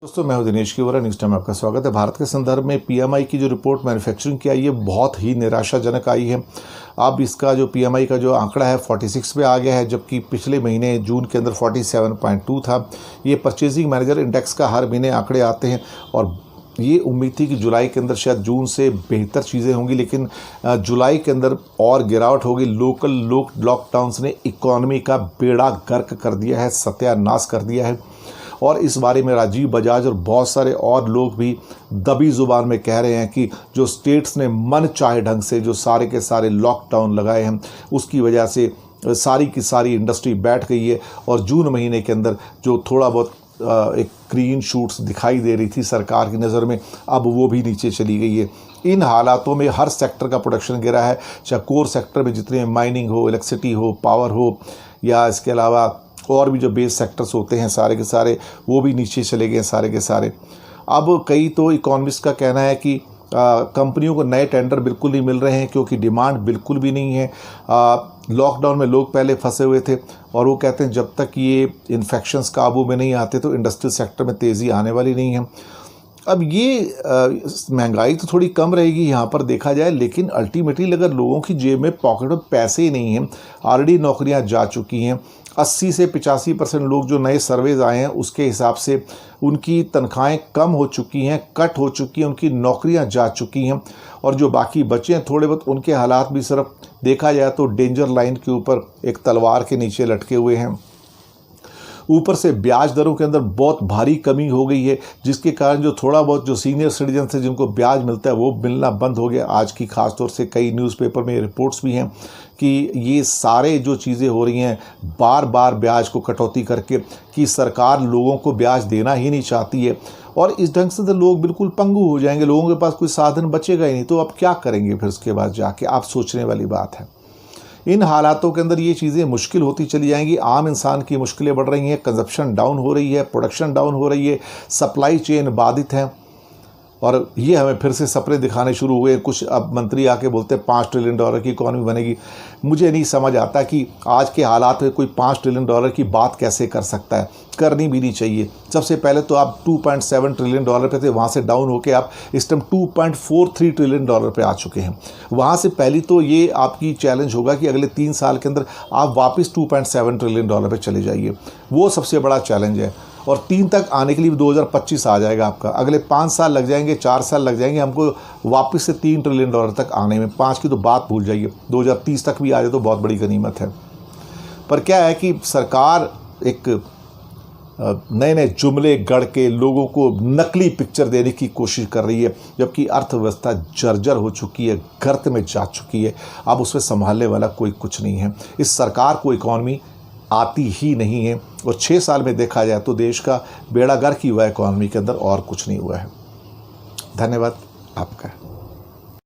दोस्तों मैं हूं दिनेश किवरा, न्यूज़ टाइम में आपका स्वागत है। भारत के संदर्भ में पीएमआई की जो रिपोर्ट मैन्युफैक्चरिंग की आई है बहुत ही निराशाजनक आई है। अब इसका जो पीएमआई का जो आंकड़ा है 46 पे आ गया है, जबकि पिछले महीने जून के अंदर 47.2 था। ये परचेजिंग मैनेजर इंडेक्स का हर महीने आंकड़े आते हैं और ये उम्मीद थी कि जुलाई के अंदर शायद जून से बेहतर चीज़ें होंगी, लेकिन जुलाई के अंदर और गिरावट होगी। लॉकडाउन्स ने इकॉनमी का बेड़ा गर्क कर दिया है, सत्यानाश कर दिया है। और इस बारे में राजीव बजाज और बहुत सारे और लोग भी दबी ज़ुबान में कह रहे हैं कि जो स्टेट्स ने मन चाहे ढंग से जो सारे के सारे लॉकडाउन लगाए हैं, उसकी वजह से सारी की सारी इंडस्ट्री बैठ गई है। और जून महीने के अंदर जो थोड़ा बहुत एक ग्रीन शूट्स दिखाई दे रही थी सरकार की नज़र में, अब वो भी नीचे चली गई है। इन हालातों में हर सेक्टर का प्रोडक्शन गिरा है, चाहे कोर सेक्टर में जितने माइनिंग हो, इलेक्ट्रिसिटी हो, पावर हो, या इसके अलावा और भी जो बेस सेक्टर्स होते हैं सारे के सारे, वो भी नीचे चले गए सारे के सारे। अब कई तो इकोनॉमिस्ट का कहना है कि कंपनियों को नए टेंडर बिल्कुल नहीं मिल रहे हैं क्योंकि डिमांड बिल्कुल भी नहीं है। लॉकडाउन में लोग पहले फंसे हुए थे और वो कहते हैं जब तक ये इन्फेक्शंस काबू में नहीं आते तो इंडस्ट्रियल सेक्टर में तेज़ी आने वाली नहीं है। अब ये महंगाई तो थोड़ी कम रहेगी यहाँ पर देखा जाए, लेकिन अल्टीमेटली अगर लोगों की जेब में पॉकेट में पैसे ही नहीं हैं, ऑलरेडी नौकरियाँ जा चुकी हैं, 80 से 85% लोग जो नए सर्वेज आए हैं उसके हिसाब से उनकी तनख्वाहें कम हो चुकी हैं, कट हो चुकी हैं, उनकी नौकरियां जा चुकी हैं। और जो बाकी बचे हैं थोड़े बहुत, उनके हालात भी सिर्फ देखा जाए तो डेंजर लाइन के ऊपर एक तलवार के नीचे लटके हुए हैं। ऊपर से ब्याज दरों के अंदर बहुत भारी कमी हो गई है, जिसके कारण जो थोड़ा बहुत जो सीनियर सिटीजन है जिनको ब्याज मिलता है वो मिलना बंद हो गया। आज की खास तौर से कई न्यूज़पेपर में रिपोर्ट्स भी हैं कि ये सारे जो चीज़ें हो रही हैं बार बार ब्याज को कटौती करके, कि सरकार लोगों को ब्याज देना ही नहीं चाहती है। और इस ढंग से तो लोग बिल्कुल पंगु हो जाएंगे, लोगों के पास कोई साधन बचेगा ही नहीं, तो अब क्या करेंगे फिर उसके बाद जाके, आप सोचने वाली बात है। इन हालातों के अंदर ये चीज़ें मुश्किल होती चली जाएंगी, आम इंसान की मुश्किलें बढ़ रही हैं, कंजप्शन डाउन हो रही है, प्रोडक्शन डाउन हो रही है, सप्लाई चेन बाधित है। और ये हमें फिर से सपने दिखाने शुरू हुए। कुछ अब मंत्री आके बोलते हैं 5 ट्रिलियन डॉलर की इकॉनमी बनेगी। मुझे नहीं समझ आता कि आज के हालात में कोई 5 ट्रिलियन डॉलर की बात कैसे कर सकता है, करनी भी नहीं चाहिए। सबसे पहले तो आप 2.7 ट्रिलियन डॉलर पे थे, वहाँ से डाउन होकर आप इस टाइम 2.43 ट्रिलियन डॉलर पे आ चुके हैं। वहाँ से पहली तो ये आपकी चैलेंज होगा कि अगले 3 साल के अंदर आप वापस 2.7 ट्रिलियन डॉलर पे चले जाइए, वो सबसे बड़ा चैलेंज है। और 3 तक आने के लिए 2025 आ जाएगा आपका, अगले 5 साल लग जाएंगे, 4 साल लग जाएंगे हमको वापस से 3 ट्रिलियन डॉलर तक आने में। 5 की तो बात भूल जाइए, 2030 तक भी आ जाए तो बहुत बड़ी गनीमत है। पर क्या है कि सरकार एक नए नए जुमले गढ़ के लोगों को नकली पिक्चर देने की कोशिश कर रही है, जबकि अर्थव्यवस्था जर्जर हो चुकी है, गर्त में जा चुकी है। अब उसमें संभालने वाला कोई कुछ नहीं है। इस सरकार को इकॉनमी आती ही नहीं है और 6 साल में देखा जाए तो देश का बेड़ा गर्क ही हुआ है इकॉनमी के अंदर, और कुछ नहीं हुआ है। धन्यवाद आपका।